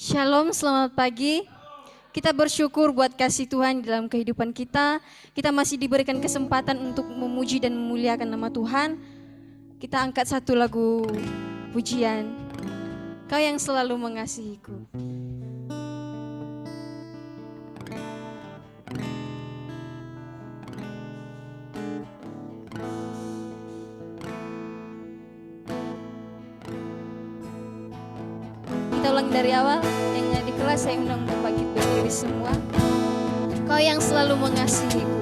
Shalom, selamat pagi. Kita bersyukur buat kasih Tuhan dalam kehidupan kita. Kita masih diberikan kesempatan untuk memuji dan memuliakan nama Tuhan. Kita angkat satu lagu pujian. Kau yang selalu mengasihiku. Kita ulang dari awal. Yang di kelas saya undang untuk bangkit berdiri semua. Kau yang selalu mengasihiku.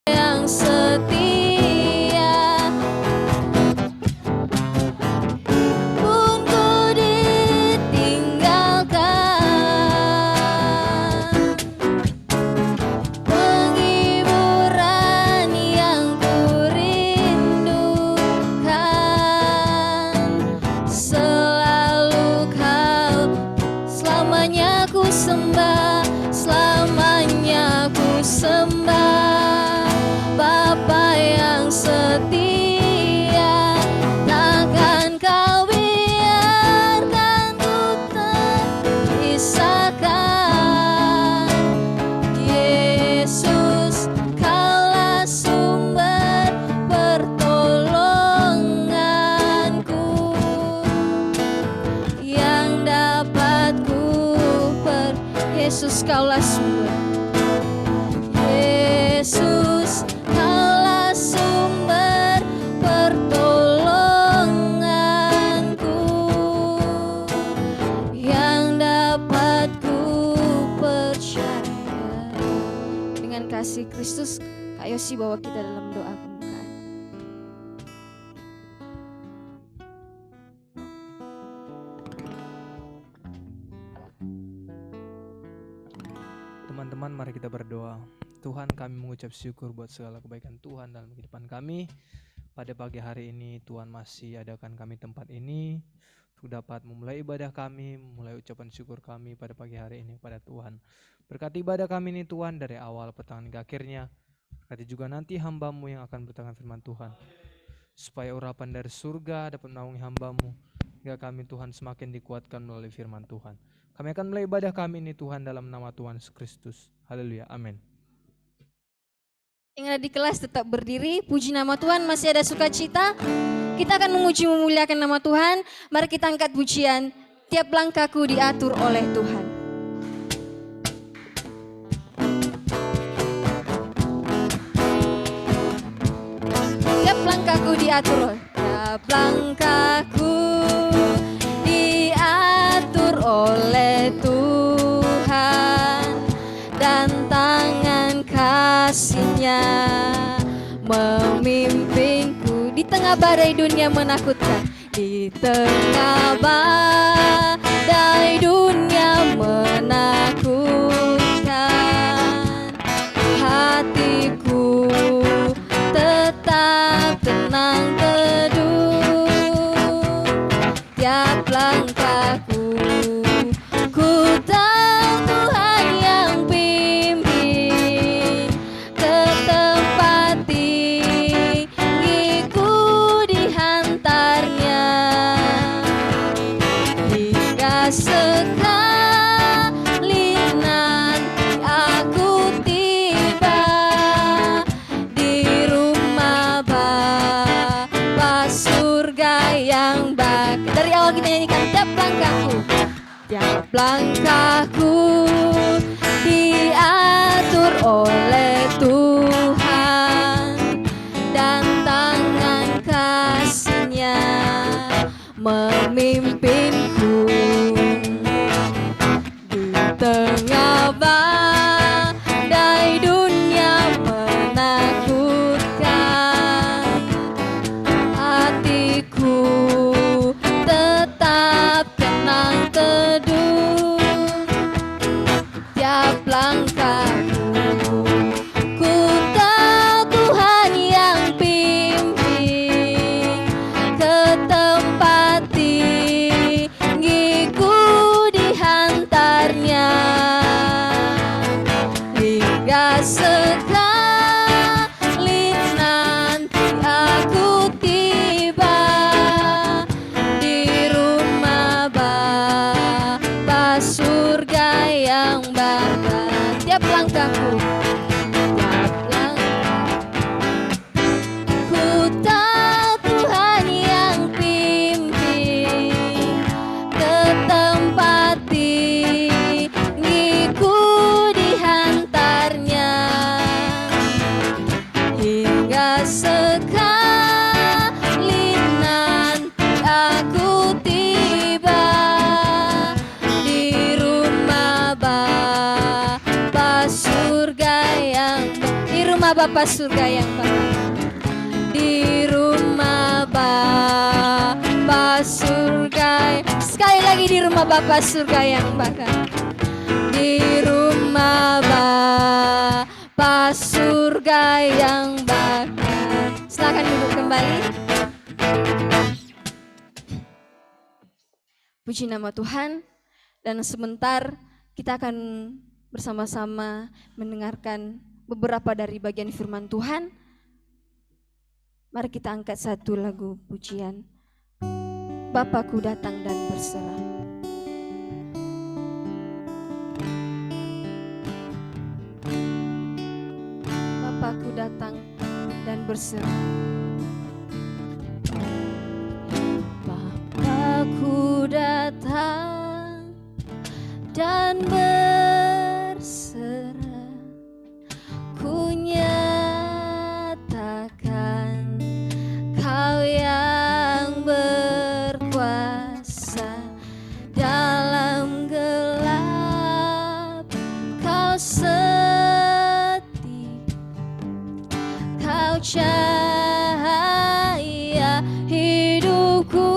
Yang setia, pun ku ditinggalkan, penghiburan yang ku rindukan, selalu kau, selamanya ku sembah, selamanya ku sembah. Bapa yang setia, takkan kau biarkan ku terpisahkan. Yesus, kaulah sumber pertolonganku, yang dapat ku Yesus, kaulah sumber. Yesus, kaulah sumber pertolonganku, yang dapat ku percaya. Dengan kasih Kristus, Kak Yosi bawa kita dalam doa pembukaan. Teman-teman, mari kita berdoa. Tuhan, kami mengucap syukur buat segala kebaikan Tuhan dalam kehidupan kami. Pada pagi hari ini Tuhan masih adakan kami tempat ini untuk dapat memulai ibadah kami, memulai ucapan syukur kami pada pagi hari ini pada Tuhan. Berkati ibadah kami ini Tuhan dari awal pertengahan hingga akhirnya. Berkati juga nanti hamba-Mu yang akan bertangan firman Tuhan, supaya urapan dari surga dapat menaungi hamba-Mu, hingga kami Tuhan semakin dikuatkan melalui firman Tuhan. Kami akan mulai ibadah kami ini Tuhan dalam nama Tuhan Yesus Kristus. Haleluya, amin. Yang ada di kelas tetap berdiri, puji nama Tuhan, masih ada sukacita. Kita akan memuji memuliakan nama Tuhan. Mari kita angkat pujian, tiap langkahku diatur oleh Tuhan. langkahku diatur, tiap langkahku diatur oleh Tuhan, dan tangan kasih-Nya memimpinku di tengah badai dunia menakutkan, di tengah badai dunia menakutkan. Hatiku tetap tenang teduh, tiap langkahku ku tahu Tuhan yang pimpin ke tempat tinggiku dihantarnya, hingga sekali nanti aku tiba di rumah Bapa surga yang bak. Dari awal kita nyanyikan, tiap langkahku diatur oleh Tuhan, dan tangan kasih-Nya memimpinku di tengah badai dunia menakutkan. Hatiku tetap tenang teduh, tiap langkahku ku tahu Tuhan yang pimpin ke tempat tinggiku dihantarnya, hingga sekali nanti aku tiba di rumah Bapa surga yang bakar. Tiap langkahku, tiap langkahku tahu Tuhan yang pimpin ke tempat tinggiku dihantarnya, hingga sekali nanti aku tiba di rumah Bapa surga yang di rumah Bapa surga. Sekali lagi, di rumah Bapa surga yang bakar, di rumah Bapa surga yang bakar. Silakan duduk kembali. Puji nama Tuhan. Dan sebentar kita akan bersama-sama mendengarkan beberapa dari bagian firman Tuhan. Mari kita angkat satu lagu pujian, Bapakku datang dan berserah. Bapakku datang dan berserah. Bapakku datang dan berserah, ku nyatakan Kau yang berkuasa dalam gelap, Kau setia, Kau cahaya hidupku.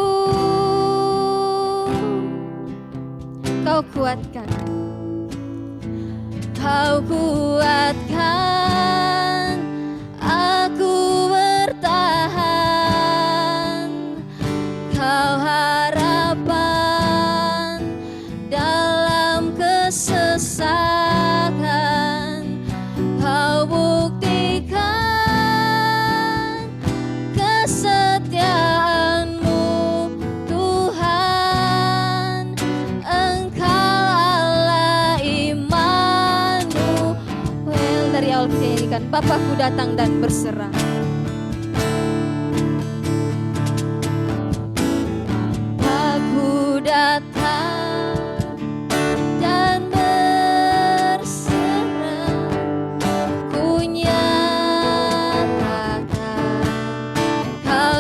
Kau kuatkan, Kau kuatkan aku bertahan. Kau harapan dalam kesesakan, Kau buktikan kesetiaan-Mu Tuhan. Engkau Allah Immanuel. Dari awal kita nyanyikan, Bapakku datang dan berserah. Bapakku datang dan berserah, ku nyatakan Kau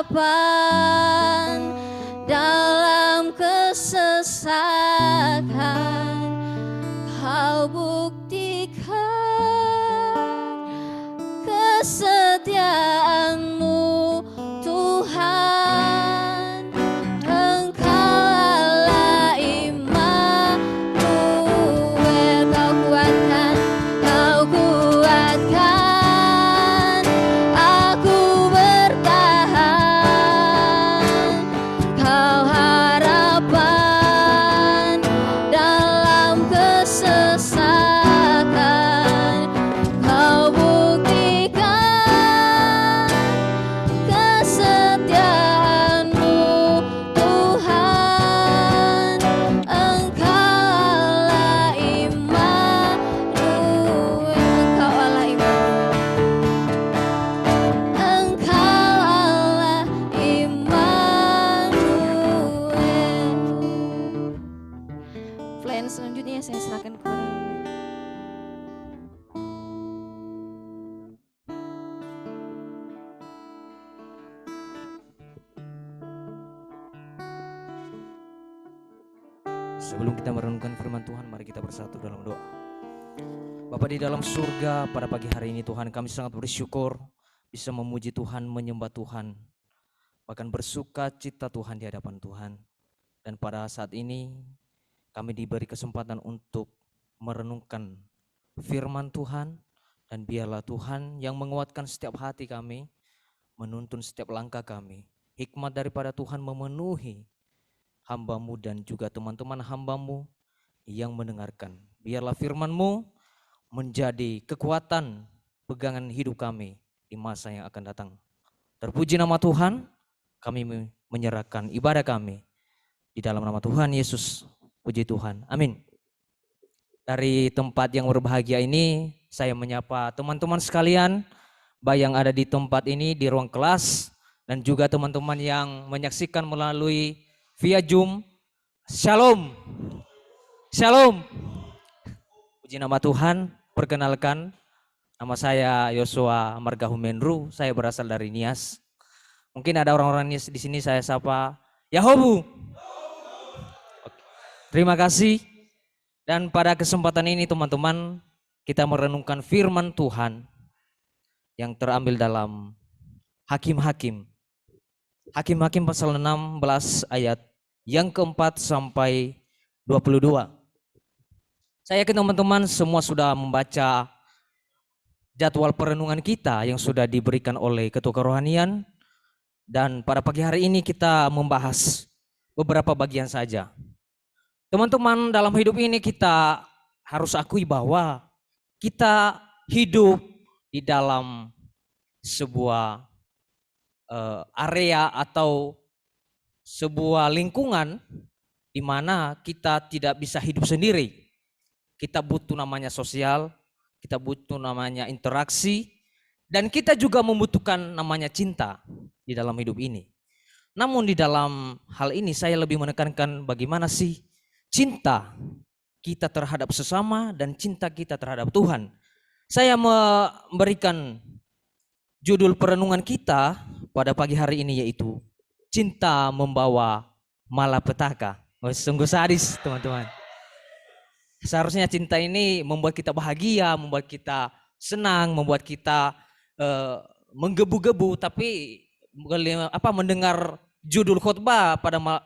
harapan dalam kesesakan. Kau buktikan kesetiaan-Mu Tuhan. Engkau Allah Immanuel. Kau kuatkan aku bertahan. Kau harapan dalam kesesakan. Kau buktikan kesetiaan-Mu Tuhan. Engkau Allah Immanuel. Engkau Allah Immanuel. Engkau Allah Immanuel. Plan selanjutnya saya serahkan kepada Sebelum kita merenungkan firman Tuhan, mari kita bersatu dalam doa. Bapa di dalam surga, pada pagi hari ini Tuhan, kami sangat bersyukur bisa memuji Tuhan, menyembah Tuhan, bahkan bersuka cita Tuhan di hadapan Tuhan. Dan pada saat ini kami diberi kesempatan untuk merenungkan firman Tuhan, dan biarlah Tuhan yang menguatkan setiap hati kami, menuntun setiap langkah kami. Hikmat daripada Tuhan memenuhi hamba-Mu dan juga teman-teman hamba-Mu yang mendengarkan. Biarlah firman-Mu menjadi kekuatan pegangan hidup kami di masa yang akan datang. Terpuji nama Tuhan, kami menyerahkan ibadah kami di dalam nama Tuhan Yesus. Puji Tuhan, amin. Dari tempat yang berbahagia ini, saya menyapa teman-teman sekalian, baik yang ada di tempat ini, di ruang kelas, dan juga teman-teman yang menyaksikan melalui via Zoom. Shalom. Shalom. Puji nama Tuhan. Perkenalkan, nama saya Yosua Margahumenru. Saya berasal dari Nias. Mungkin ada orang-orang Nias di sini, saya sapa Yahobu. Terima kasih. Dan pada kesempatan ini teman-teman, kita merenungkan firman Tuhan yang terambil dalam Hakim-Hakim. Hakim-Hakim pasal 16 ayat yang keempat sampai 22. Saya yakin teman-teman semua sudah membaca jadwal perenungan kita yang sudah diberikan oleh Ketua Kerohanian. Dan pada pagi hari ini kita membahas beberapa bagian saja. Teman-teman, dalam hidup ini kita harus akui bahwa kita hidup di dalam sebuah area atau sebuah lingkungan di mana kita tidak bisa hidup sendiri. Kita butuh namanya sosial, kita butuh namanya interaksi, dan kita juga membutuhkan namanya cinta di dalam hidup ini. Namun di dalam hal ini saya lebih menekankan bagaimana sih cinta kita terhadap sesama dan cinta kita terhadap Tuhan. Saya memberikan judul perenungan kita pada pagi hari ini yaitu cinta membawa malapetaka. Sungguh sadis teman-teman. Seharusnya cinta ini membuat kita bahagia, membuat kita senang, membuat kita menggebu-gebu. Tapi mendengar judul khotbah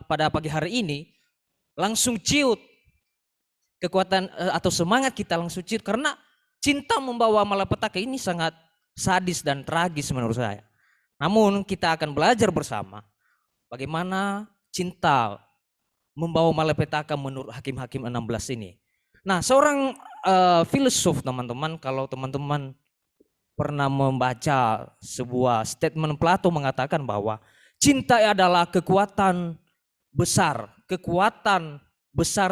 pada pagi hari ini langsung ciut kekuatan atau semangat kita langsung ciut, karena cinta membawa malapetaka ini sangat sadis dan tragis menurut saya. Namun kita akan belajar bersama bagaimana cinta membawa malapetaka menurut Hakim-Hakim 16 ini. Nah, seorang filsuf teman-teman, kalau teman-teman pernah membaca sebuah statement Plato mengatakan bahwa cinta adalah kekuatan besar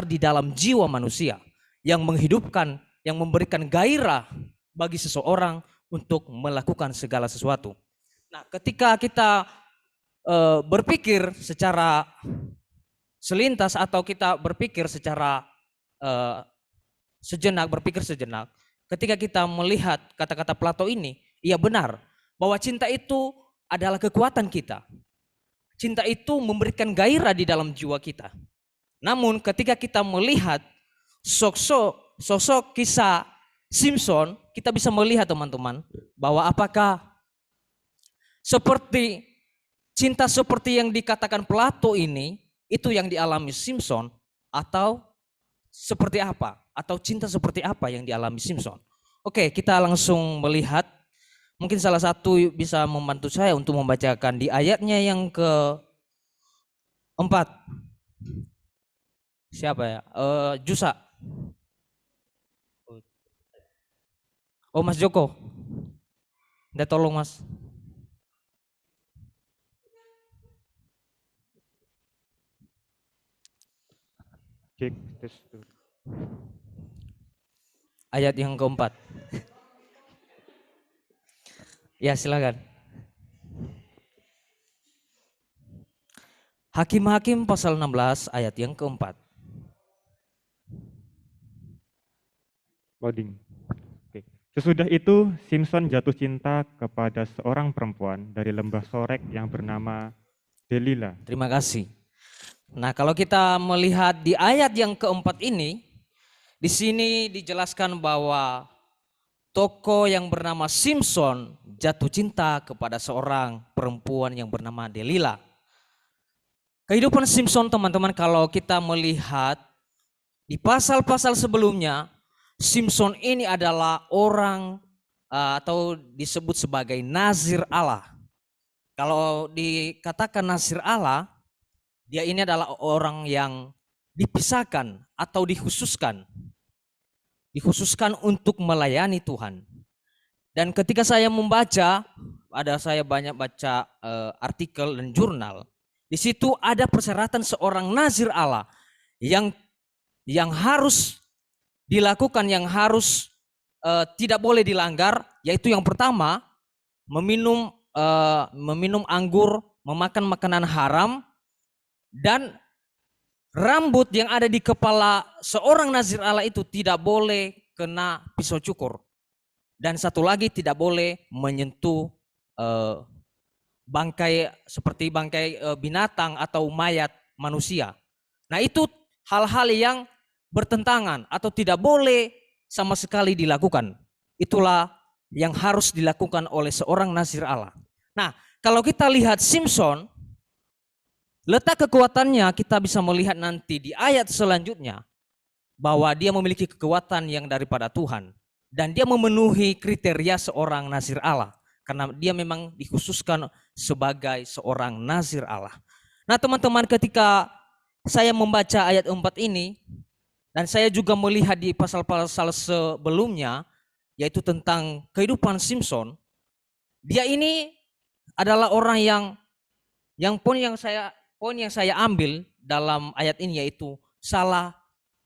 di dalam jiwa manusia yang menghidupkan, yang memberikan gairah bagi seseorang untuk melakukan segala sesuatu. Nah, ketika kita berpikir secara selintas atau kita berpikir secara berpikir sejenak, ketika kita melihat kata-kata Plato ini, iya benar bahwa cinta itu adalah kekuatan kita. cinta itu memberikan gairah di dalam jiwa kita. Namun ketika kita melihat sosok kisah Simson, kita bisa melihat teman-teman bahwa apakah seperti cinta seperti yang dikatakan Plato ini itu yang dialami Simson, atau seperti apa? Atau cinta seperti apa yang dialami Simson? Oke, kita langsung melihat. Mungkin salah satu bisa membantu saya untuk membacakan di ayatnya yang ke-4. Siapa ya? Jusa. Oh, Mas Joko. Minta tolong, Mas. Cek, tes. Ayat yang ke-4. Ya, silakan. Hakim-Hakim pasal 16 ayat yang ke-4. Loading. Oke. Sesudah itu Simson jatuh cinta kepada seorang perempuan dari lembah Sorek yang bernama Delila. Terima kasih. Nah, kalau kita melihat di ayat yang ke-4 ini, di sini dijelaskan bahwa tokoh yang bernama Simson jatuh cinta kepada seorang perempuan yang bernama Delila. Kehidupan Simson, teman-teman, kalau kita melihat di pasal-pasal sebelumnya, Simson ini adalah orang atau disebut sebagai Nazir Allah. Kalau dikatakan Nazir Allah, dia ini adalah orang yang dipisahkan atau dikhususkan untuk melayani Tuhan. Dan ketika saya membaca, saya banyak baca artikel dan jurnal. Di situ ada persyaratan seorang Nazir Allah yang harus dilakukan, yang harus tidak boleh dilanggar, yaitu yang pertama meminum anggur, memakan makanan haram, dan rambut yang ada di kepala seorang Nazir Allah itu tidak boleh kena pisau cukur. Dan satu lagi, tidak boleh menyentuh bangkai seperti bangkai binatang atau mayat manusia. Nah, itu hal-hal yang bertentangan atau tidak boleh sama sekali dilakukan. Itulah yang harus dilakukan oleh seorang Nazir Allah. Nah, kalau kita lihat Simson, letak kekuatannya kita bisa melihat nanti di ayat selanjutnya bahwa dia memiliki kekuatan yang daripada Tuhan dan dia memenuhi kriteria seorang Nazir Allah karena dia memang dikhususkan sebagai seorang Nazir Allah. Nah, teman-teman, ketika saya membaca ayat 4 ini dan saya juga melihat di pasal-pasal sebelumnya yaitu tentang kehidupan Simson, dia ini adalah orang yang poin yang saya ambil dalam ayat ini yaitu salah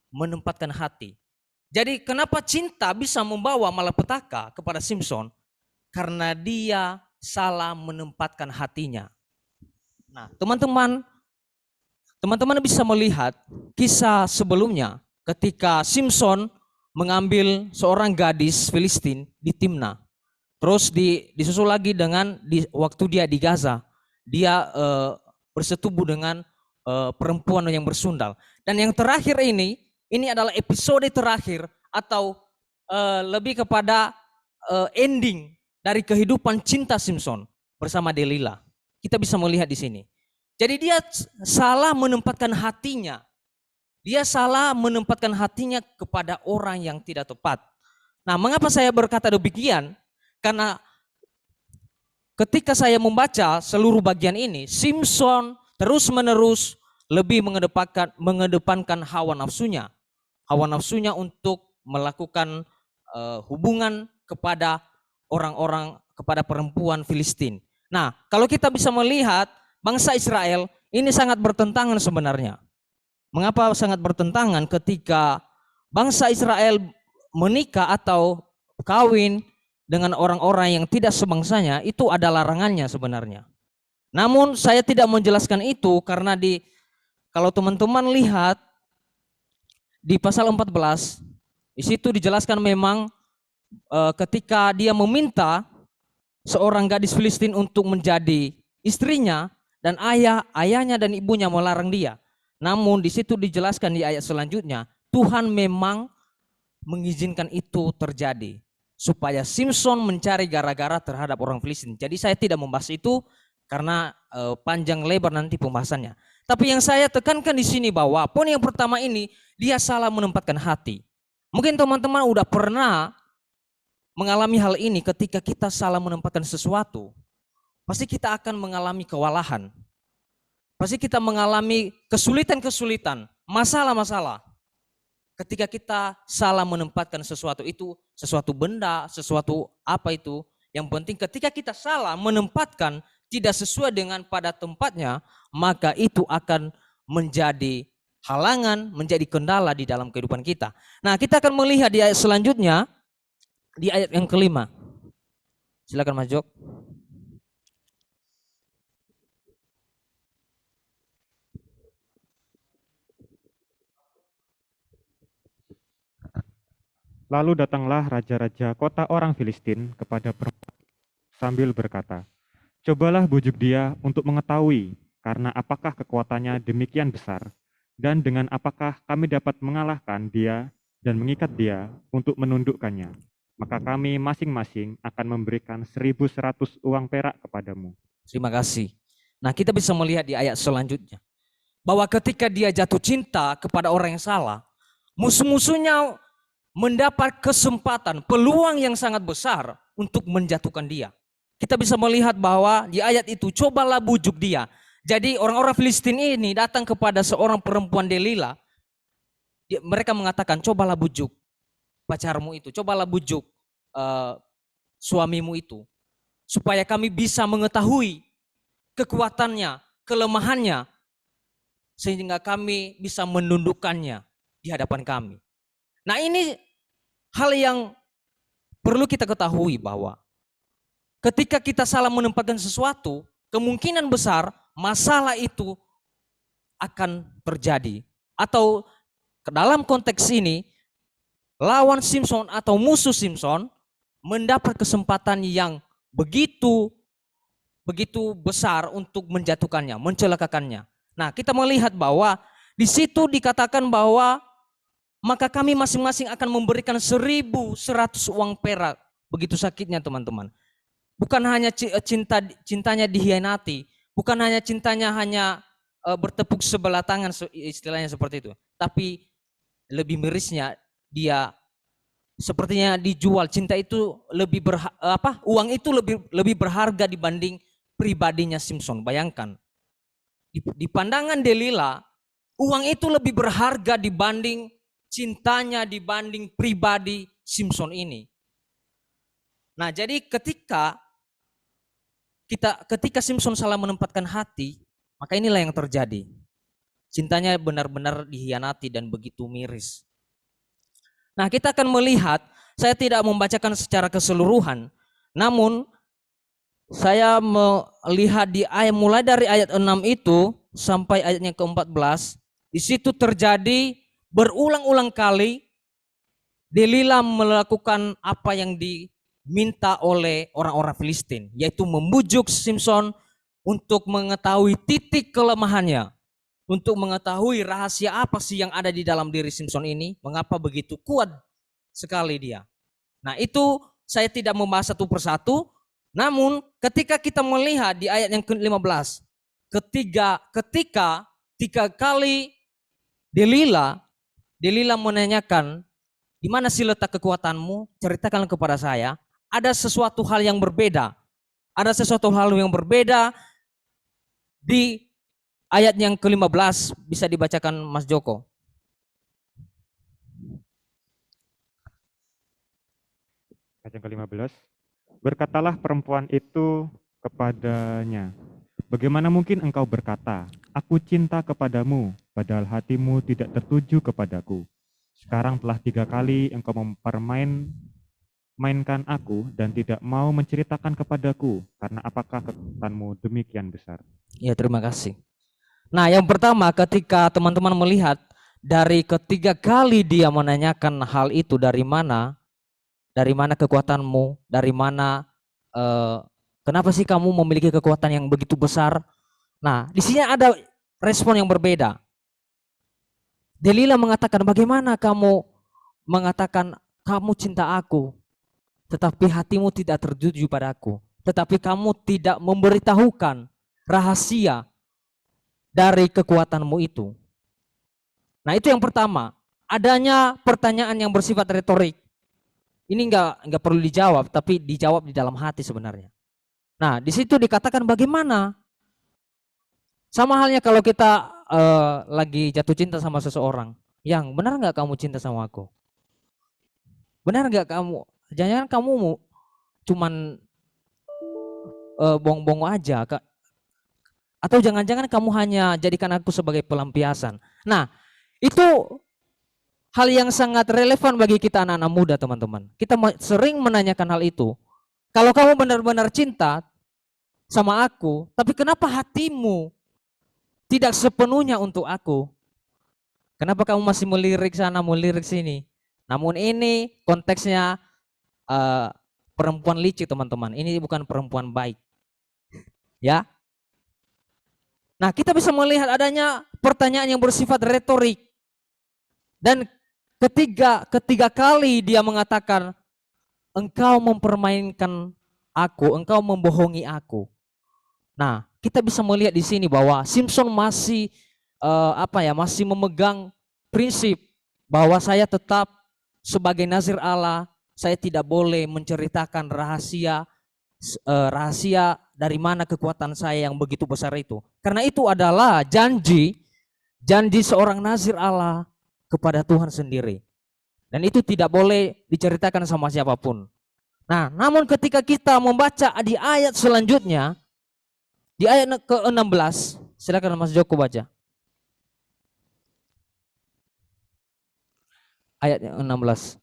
menempatkan hati. Jadi kenapa cinta bisa membawa malapetaka kepada Simson? Karena dia salah menempatkan hatinya. Nah, teman-teman bisa melihat kisah sebelumnya ketika Simson mengambil seorang gadis Filistin di Timna. Terus disusul lagi dengan waktu dia di Gaza, dia bersetubuh dengan perempuan yang bersundal. Dan yang terakhir ini adalah episode terakhir atau lebih kepada ending dari kehidupan cinta Simson bersama Delila. Kita bisa melihat di sini. Jadi dia salah menempatkan hatinya. Dia salah menempatkan hatinya kepada orang yang tidak tepat. Nah, mengapa saya berkata demikian? Karena ketika saya membaca seluruh bagian ini, Simson terus-menerus lebih mengedepankan hawa nafsunya. Hawa nafsunya untuk melakukan hubungan kepada orang-orang, kepada perempuan Filistin. Nah, kalau kita bisa melihat bangsa Israel ini sangat bertentangan sebenarnya. Mengapa sangat bertentangan? Ketika bangsa Israel menikah atau kawin dengan orang-orang yang tidak sebangsanya, itu ada larangannya sebenarnya. Namun saya tidak menjelaskan itu karena kalau teman-teman lihat di pasal 14, di situ dijelaskan memang ketika dia meminta seorang gadis Filistin untuk menjadi istrinya, dan ayahnya dan ibunya melarang dia. Namun di situ dijelaskan di ayat selanjutnya, Tuhan memang mengizinkan itu terjadi supaya Simson mencari gara-gara terhadap orang Filistin. Jadi saya tidak membahas itu karena panjang lebar nanti pembahasannya. Tapi yang saya tekankan di sini bahwa poin yang pertama ini, dia salah menempatkan hati. Mungkin teman-teman udah pernah mengalami hal ini. Ketika kita salah menempatkan sesuatu, pasti kita akan mengalami kewalahan. Pasti kita mengalami kesulitan-kesulitan, masalah-masalah. Ketika kita salah menempatkan sesuatu itu, sesuatu benda, sesuatu apa itu, yang penting ketika kita salah menempatkan tidak sesuai dengan pada tempatnya, maka itu akan menjadi halangan, menjadi kendala di dalam kehidupan kita. Nah, kita akan melihat di ayat selanjutnya, di ayat yang kelima. Silakan Mas Jok. Lalu datanglah raja-raja kota orang Filistin kepada perempuan sambil berkata, "Cobalah bujuk dia untuk mengetahui karena apakah kekuatannya demikian besar, dan dengan apakah kami dapat mengalahkan dia dan mengikat dia untuk menundukkannya. Maka kami masing-masing akan memberikan 1.100 uang perak kepadamu." Terima kasih. Nah, kita bisa melihat di ayat selanjutnya bahwa ketika dia jatuh cinta kepada orang yang salah, musuh-musuhnya mendapat kesempatan, peluang yang sangat besar untuk menjatuhkan dia. Kita bisa melihat bahwa di ayat itu, cobalah bujuk dia. Jadi orang-orang Filistin ini datang kepada seorang perempuan Delila. Mereka mengatakan, cobalah bujuk pacarmu itu, cobalah bujuk suamimu itu, supaya kami bisa mengetahui kekuatannya, kelemahannya, sehingga kami bisa menundukkannya di hadapan kami. Nah, ini hal yang perlu kita ketahui bahwa ketika kita salah menempatkan sesuatu, kemungkinan besar masalah itu akan terjadi. Atau dalam konteks ini, lawan Simson atau musuh Simson mendapat kesempatan yang begitu besar untuk menjatuhkannya, mencelakakannya. Nah, kita melihat bahwa di situ dikatakan bahwa maka kami masing-masing akan memberikan 1.100 uang perak. Begitu sakitnya teman-teman. Bukan hanya cintanya dihianati, bukan hanya cintanya bertepuk sebelah tangan, istilahnya seperti itu. Tapi lebih mirisnya, dia sepertinya dijual. Cinta itu uang itu lebih berharga dibanding pribadinya Simson. Bayangkan, di pandangan Delila, uang itu lebih berharga dibanding cintanya, dibanding pribadi Simson ini. Nah, jadi ketika Simson salah menempatkan hati, maka inilah yang terjadi. Cintanya benar-benar dihianati dan begitu miris. Nah, kita akan melihat, saya tidak membacakan secara keseluruhan, namun saya melihat mulai dari ayat 6 itu sampai ayatnya ke-14, di situ terjadi berulang-ulang kali Delila melakukan apa yang diminta oleh orang-orang Filistin, yaitu membujuk Simson untuk mengetahui titik kelemahannya, untuk mengetahui rahasia apa sih yang ada di dalam diri Simson ini, mengapa begitu kuat sekali dia. Nah, itu saya tidak membahas satu persatu, namun ketika kita melihat di ayat yang ke-15, ketika 3 kali Delila menanyakan, di mana sih letak kekuatanmu? Ceritakan kepada saya. Ada sesuatu hal yang berbeda. Ada sesuatu hal yang berbeda di ayat yang ke-15. Bisa dibacakan Mas Joko. Ayat yang ke-15. Berkatalah perempuan itu kepadanya, "Bagaimana mungkin engkau berkata, aku cinta kepadamu, padahal hatimu tidak tertuju kepadaku? Sekarang telah 3 kali engkau mempermainkan aku dan tidak mau menceritakan kepadaku, karena apakah kekuatanmu demikian besar?" Ya, terima kasih. Nah, yang pertama, ketika teman-teman melihat dari ketiga kali dia menanyakan hal itu, dari mana kekuatanmu, dari mana, kenapa sih kamu memiliki kekuatan yang begitu besar? Nah, di sini ada respon yang berbeda. Delila mengatakan, bagaimana kamu mengatakan kamu cinta aku, tetapi hatimu tidak tertuju padaku, tetapi kamu tidak memberitahukan rahasia dari kekuatanmu itu. Nah, itu yang pertama, adanya pertanyaan yang bersifat retorik. Ini enggak perlu dijawab, tapi dijawab di dalam hati sebenarnya. Nah, di situ dikatakan bagaimana? Sama halnya kalau kita lagi jatuh cinta sama seseorang. Yang benar nggak kamu cinta sama aku? Benar nggak kamu? Jangan kamu cuman bohong-bohong aja, Kak. Atau jangan-jangan kamu hanya jadikan aku sebagai pelampiasan. Nah, itu hal yang sangat relevan bagi kita anak-anak muda, teman-teman. Kita sering menanyakan hal itu. Kalau kamu benar-benar cinta sama aku, tapi kenapa hatimu tidak sepenuhnya untuk aku? Kenapa kamu masih melirik sana, melirik sini? Namun ini konteksnya perempuan licik, teman-teman. Ini bukan perempuan baik. Ya. Nah, kita bisa melihat adanya pertanyaan yang bersifat retorik. Dan ketiga kali dia mengatakan, engkau mempermainkan aku, engkau membohongi aku. Nah, kita bisa melihat di sini bahwa Simpson masih masih memegang prinsip bahwa saya tetap sebagai nazir Allah, saya tidak boleh menceritakan rahasia dari mana kekuatan saya yang begitu besar itu. Karena itu adalah janji seorang nazir Allah kepada Tuhan sendiri. Dan itu tidak boleh diceritakan sama siapapun. Nah, namun ketika kita membaca di ayat selanjutnya, di ayat ke-16, silakan Mas Joko baca. Ayat yang 16.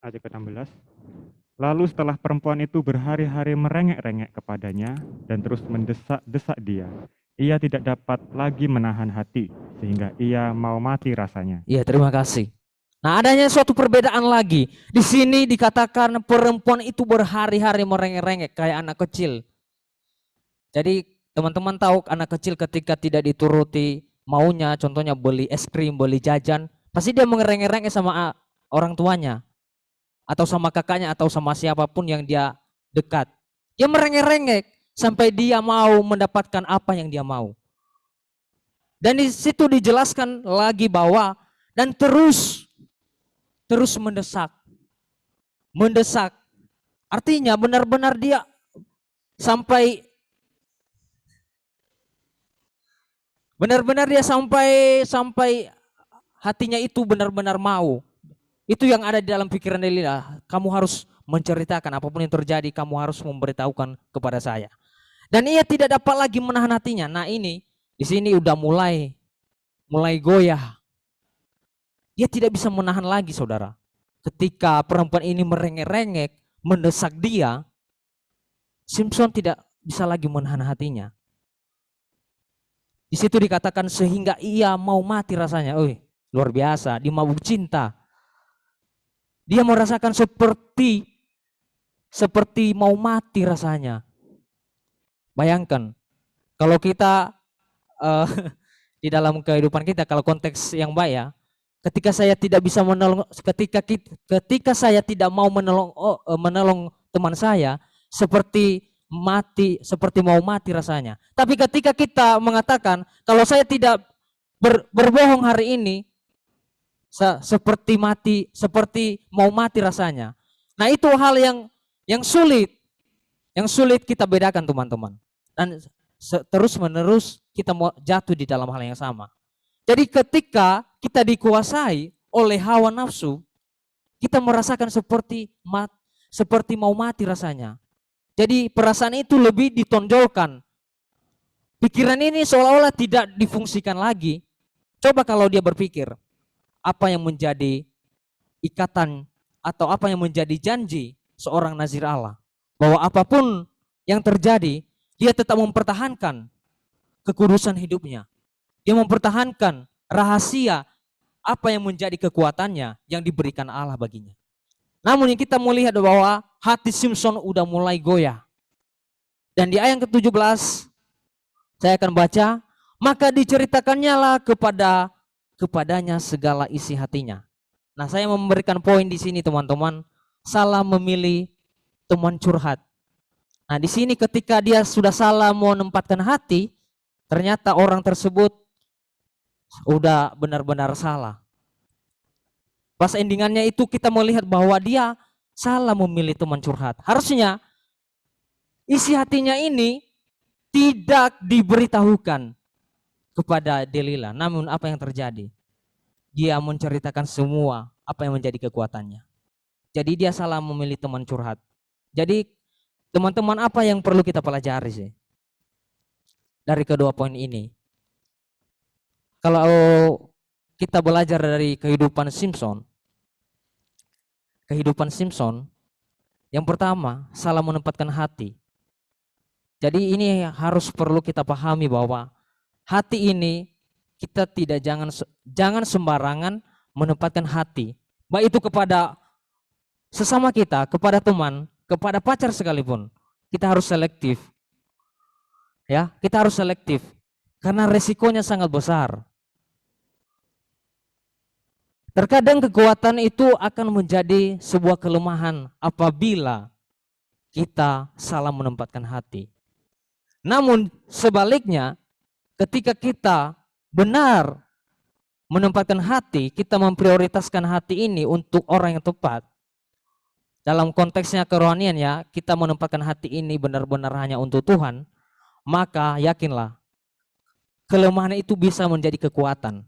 Ayat ke-16. Lalu setelah perempuan itu berhari-hari merengek-rengek kepadanya dan terus mendesak-desak dia, ia tidak dapat lagi menahan hati sehingga ia mau mati rasanya. Iya, terima kasih. Nah, adanya suatu perbedaan lagi. Di sini dikatakan perempuan itu berhari-hari merengek-rengek kayak anak kecil. Jadi teman-teman tahu anak kecil ketika tidak dituruti maunya, contohnya beli es krim, beli jajan, pasti dia merengek-rengek sama orang tuanya. Atau sama kakaknya atau sama siapapun yang dia dekat. Dia merengek-rengek sampai dia mau mendapatkan apa yang dia mau. Dan di situ dijelaskan lagi bahwa dan terus mendesak. Mendesak. Artinya benar-benar dia sampai hatinya itu benar-benar mau. Itu yang ada di dalam pikiran Delila. Kamu harus menceritakan apapun yang terjadi, kamu harus memberitahukan kepada saya. Dan ia tidak dapat lagi menahan hatinya. Nah, ini di sini udah mulai goyah. Dia tidak bisa menahan lagi, saudara. Ketika perempuan ini merengek-rengek, mendesak dia, Simpson tidak bisa lagi menahan hatinya. Di situ dikatakan sehingga ia mau mati rasanya. Luar biasa, dia mabuk cinta. Dia merasakan seperti mau mati rasanya. Bayangkan, kalau kita di dalam kehidupan kita, kalau konteks yang baik ya, ketika saya tidak bisa menolong, ketika saya tidak mau menolong teman saya, seperti mau mati rasanya. Tapi ketika kita mengatakan, kalau saya tidak berbohong hari ini, seperti mau mati rasanya. Nah, itu hal yang sulit kita bedakan, teman-teman. Dan terus menerus kita mau jatuh di dalam hal yang sama. Jadi ketika kita dikuasai oleh hawa nafsu, kita merasakan seperti mau mati rasanya. Jadi perasaan itu lebih ditonjolkan. Pikiran ini seolah-olah tidak difungsikan lagi. Coba kalau dia berpikir, apa yang menjadi ikatan atau apa yang menjadi janji seorang nazir Allah, bahwa apapun yang terjadi dia tetap mempertahankan kekudusan hidupnya, dia mempertahankan rahasia apa yang menjadi kekuatannya yang diberikan Allah baginya. Namun yang kita melihat bahwa hati Simson udah mulai goyah. Dan di ayat ke-17 saya akan baca, maka diceritakannya lah kepadanya segala isi hatinya. Nah, saya memberikan poin di sini teman-teman, salah memilih teman curhat. Nah, di sini ketika dia sudah salah menempatkan hati, ternyata orang tersebut udah benar-benar salah. Pas endingannya itu kita melihat bahwa dia salah memilih teman curhat. Harusnya isi hatinya ini tidak diberitahukan kepada Delila. Namun apa yang terjadi? Dia menceritakan semua apa yang menjadi kekuatannya. Jadi dia salah memilih teman curhat. Jadi teman-teman, apa yang perlu kita pelajari sih dari kedua poin ini? Kalau kita belajar dari kehidupan Simpson, yang pertama salah menempatkan hati. Jadi ini harus perlu kita pahami bahwa hati ini kita jangan sembarangan menempatkan hati, baik itu kepada sesama kita, kepada teman, kepada pacar sekalipun. Kita harus selektif. Ya, kita harus selektif karena resikonya sangat besar. Terkadang kekuatan itu akan menjadi sebuah kelemahan apabila kita salah menempatkan hati. Namun sebaliknya, ketika kita benar menempatkan hati, kita memprioritaskan hati ini untuk orang yang tepat. Dalam konteksnya kerohanian ya, kita menempatkan hati ini benar-benar hanya untuk Tuhan, maka yakinlah kelemahan itu bisa menjadi kekuatan.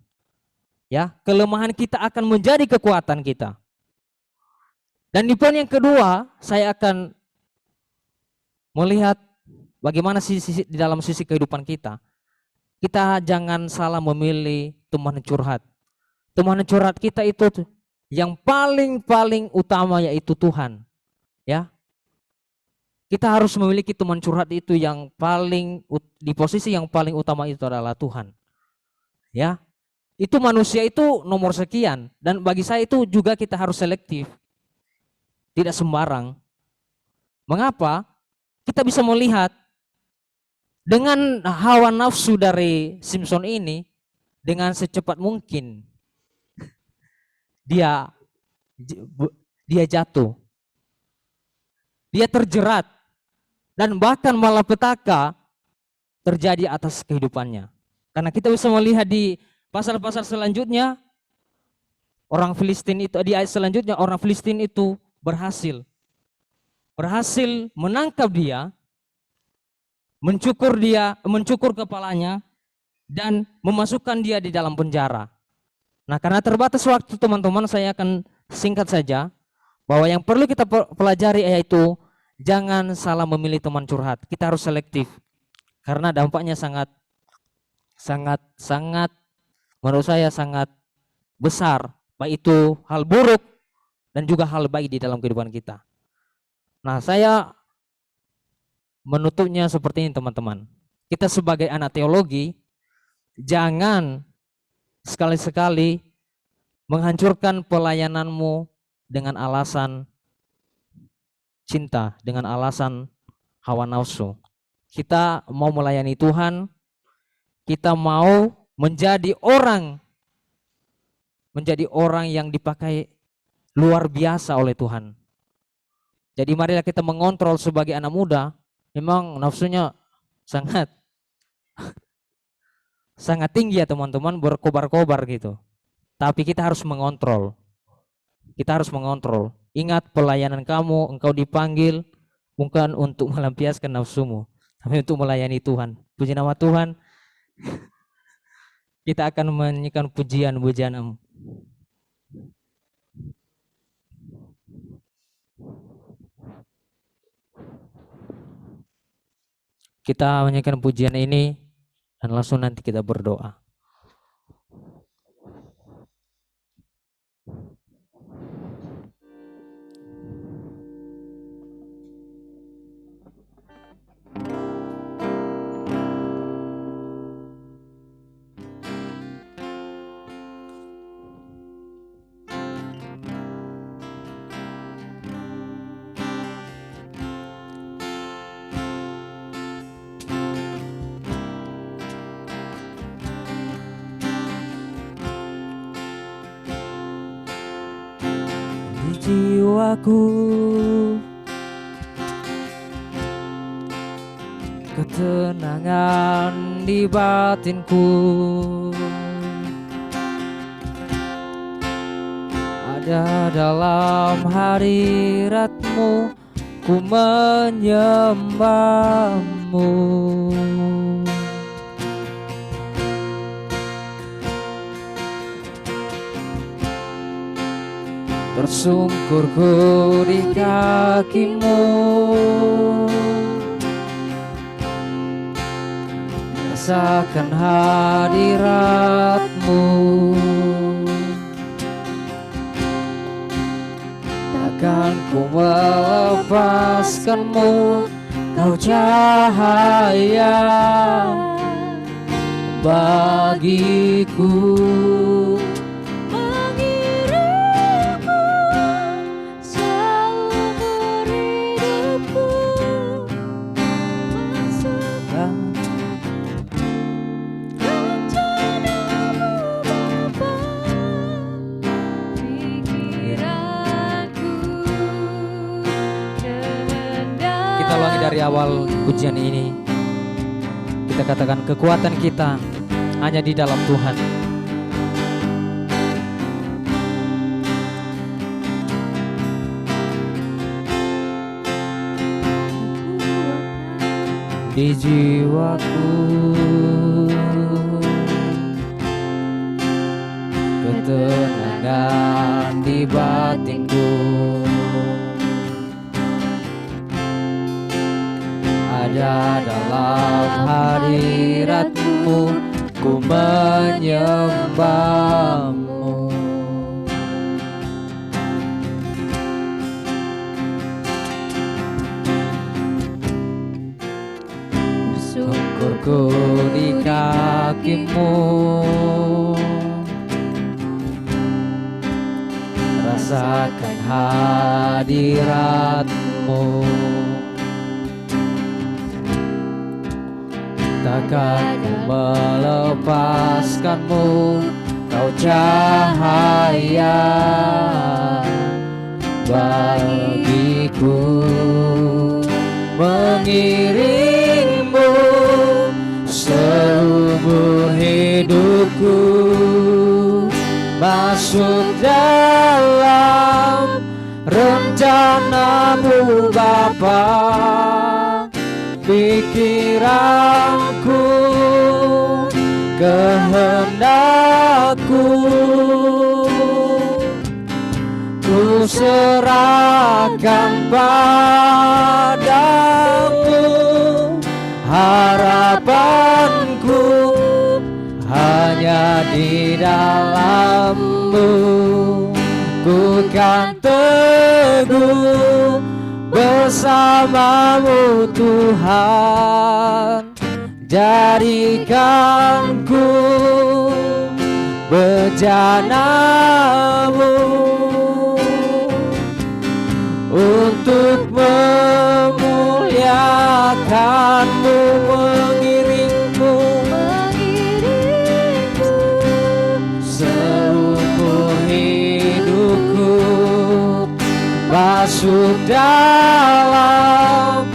Ya, kelemahan kita akan menjadi kekuatan kita. Dan di poin yang kedua, saya akan melihat bagaimana di dalam sisi kehidupan kita. Kita jangan salah memilih teman curhat. Teman curhat kita itu yang paling utama yaitu Tuhan. Ya. Kita harus memiliki teman curhat itu yang di posisi yang paling utama itu adalah Tuhan. Ya. Itu manusia itu nomor sekian, dan bagi saya itu juga kita harus selektif. Tidak sembarang. Mengapa? Kita bisa melihat dengan hawa nafsu dari Simpson ini, dengan secepat mungkin dia jatuh. Dia terjerat dan bahkan malapetaka terjadi atas kehidupannya. Karena kita bisa melihat di pasal-pasal selanjutnya, orang Filistin itu, di ayat selanjutnya orang Filistin itu berhasil menangkap dia, mencukur kepalanya dan memasukkan dia di dalam penjara. Nah, karena terbatas waktu teman-teman, saya akan singkat saja bahwa yang perlu kita pelajari yaitu jangan salah memilih teman curhat. Kita harus selektif karena dampaknya sangat menurut saya sangat besar, baik itu hal buruk dan juga hal baik di dalam kehidupan kita. Nah, saya menutupnya seperti ini teman-teman. Kita sebagai anak teologi jangan sekali-sekali menghancurkan pelayananmu dengan alasan cinta, dengan alasan hawa nafsu. Kita mau melayani Tuhan, kita mau menjadi orang yang dipakai luar biasa oleh Tuhan. Jadi marilah kita mengontrol sebagai anak muda. Memang nafsunya sangat tinggi ya teman-teman, berkobar-kobar gitu. Tapi kita harus mengontrol. Ingat, pelayanan kamu, engkau dipanggil bukan untuk melampiaskan nafsumu, tapi untuk melayani Tuhan. Puji nama Tuhan. Kita akan menyanyikan pujian-pujian. Kita menyanyikan pujian ini dan langsung nanti kita berdoa. jiwaku, ketenangan di batinku. Ada dalam hadirat-Mu, ku menyembah-Mu. Tersungkurku di kaki-Mu, rasakan hadirat-Mu. Takkan ku melepaskan-Mu, Kau cahaya bagiku. Kita ulangi dari awal pujian ini. Kita katakan kekuatan kita hanya di dalam Tuhan. Di jiwaku, ketenangan di batinku. Ada dalam hadirat-Mu, ku menyembah-Mu. Syukurku di kaki-Mu, rasakan hadirat-Mu. Takkan ku melepaskan-Mu, Kau cahaya bagiku. Mengiring-Mu seumur hidupku, masuk dalam rencana-Mu Bapa. Pikiranku, kehendakku, ku serahkan padamu. Harapanku hanya di dalam-Mu, ku kan teguh bersama-Mu Tuhan. Jadikanku bejana-Mu untuk memuliakan-Mu. Mengiring-Mu seumur hidupku, masuk dalam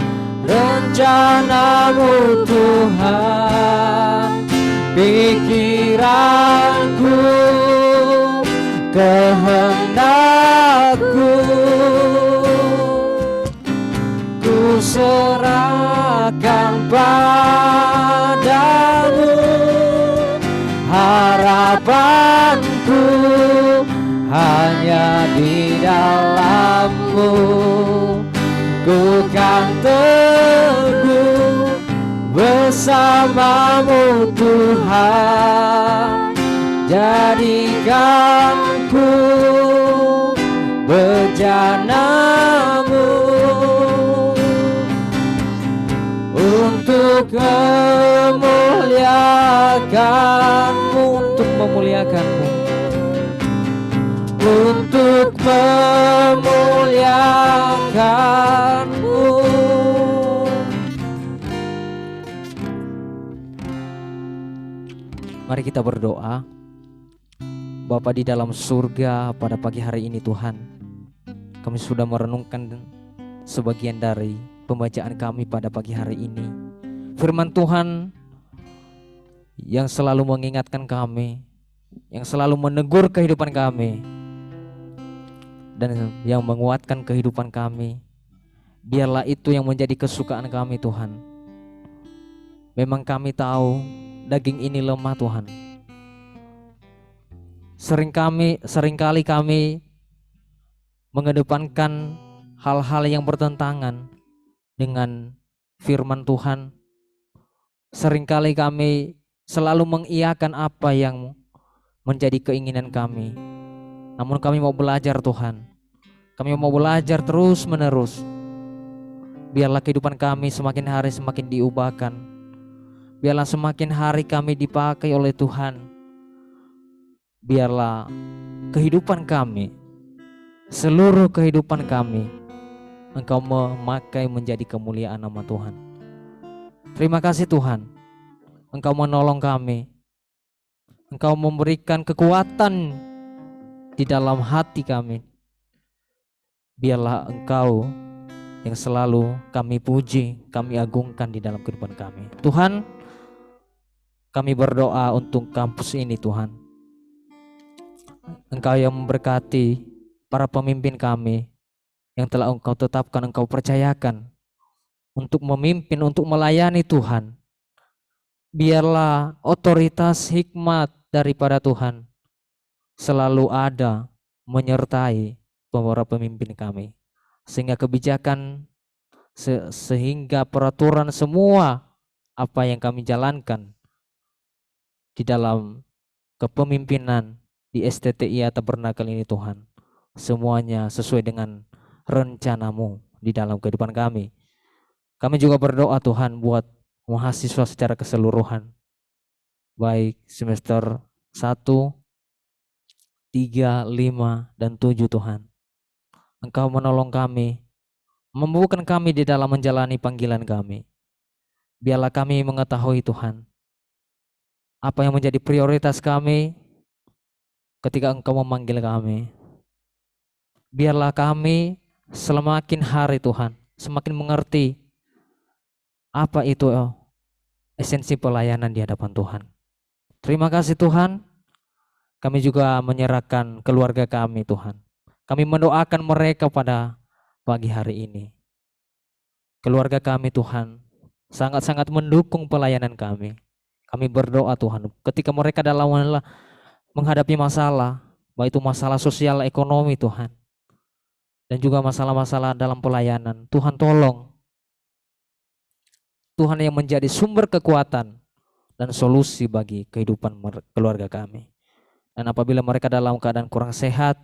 rencana-Mu Tuhan. Pikiranku, kehendakku, ku serahkan padamu. Harapanku hanya di dalam-Mu, ku kan teguh bersama-Mu Tuhan. Jadikanku bejana-Mu untuk memuliakan-Mu, untuk memuliakan-Mu, untuk memuliakan-Mu. Mari kita berdoa. Bapa di dalam surga, pada pagi hari ini Tuhan, Kami sudah merenungkan sebagian dari pembacaan kami pada pagi hari ini. Firman Tuhan yang selalu mengingatkan kami, yang selalu menegur kehidupan kami, dan yang menguatkan kehidupan kami. Biarlah itu yang menjadi kesukaan kami Tuhan. Memang kami tahu daging ini lemah Tuhan. Seringkali kami mengedepankan hal-hal yang bertentangan dengan firman Tuhan. Seringkali kami selalu mengiyakan apa yang menjadi keinginan kami. Namun kami mau belajar Tuhan. Kami mau belajar terus menerus. Biarlah kehidupan kami semakin hari semakin diubahkan. Biarlah semakin hari kami dipakai oleh Tuhan. Biarlah kehidupan kami, seluruh kehidupan kami, Engkau memakai menjadi kemuliaan nama Tuhan. Terima kasih Tuhan, Engkau menolong kami. Engkau memberikan kekuatan di dalam hati kami. Biarlah Engkau yang selalu kami puji, kami agungkan di dalam kehidupan kami. Tuhan, kami berdoa untuk kampus ini Tuhan. Engkau yang memberkati para pemimpin kami yang telah Engkau tetapkan, Engkau percayakan untuk memimpin, untuk melayani Tuhan. Biarlah otoritas hikmat daripada Tuhan selalu ada menyertai para pemimpin kami. Sehingga kebijakan, sehingga peraturan semua apa yang kami jalankan di dalam kepemimpinan di STTI Tabernakel ini Tuhan, semuanya sesuai dengan rencana-Mu di dalam kehidupan kami. Kami juga berdoa Tuhan buat mahasiswa secara keseluruhan, baik semester 1, 3, 5, dan 7 Tuhan. Engkau menolong kami, memampukan kami di dalam menjalani panggilan kami. Biarlah kami mengetahui Tuhan, apa yang menjadi prioritas kami ketika Engkau memanggil kami. Biarlah kami semakin hari Tuhan, semakin mengerti apa itu esensi pelayanan di hadapan Tuhan. Terima kasih Tuhan. Kami juga menyerahkan keluarga kami Tuhan. Kami mendoakan mereka pada pagi hari ini. Keluarga kami Tuhan sangat-sangat mendukung pelayanan kami. Kami berdoa Tuhan, ketika mereka dalam menghadapi masalah, baik itu masalah sosial ekonomi Tuhan, dan juga masalah-masalah dalam pelayanan, Tuhan tolong. Tuhan yang menjadi sumber kekuatan dan solusi bagi kehidupan keluarga kami. Dan apabila mereka dalam keadaan kurang sehat,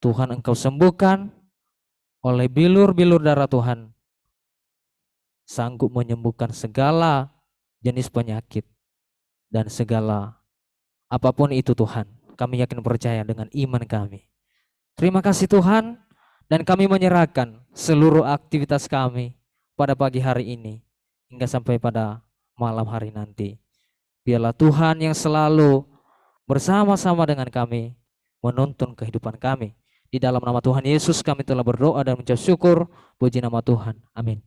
Tuhan Engkau sembuhkan oleh bilur-bilur darah Tuhan, sanggup menyembuhkan segala jenis penyakit dan segala apapun itu Tuhan. Kami yakin percaya dengan iman kami. Terima kasih Tuhan, dan kami menyerahkan seluruh aktivitas kami pada pagi hari ini hingga sampai pada malam hari nanti. Biarlah Tuhan yang selalu bersama-sama dengan kami menuntun kehidupan kami. Di dalam nama Tuhan Yesus kami telah berdoa dan mengucap syukur. Puji nama Tuhan. Amin.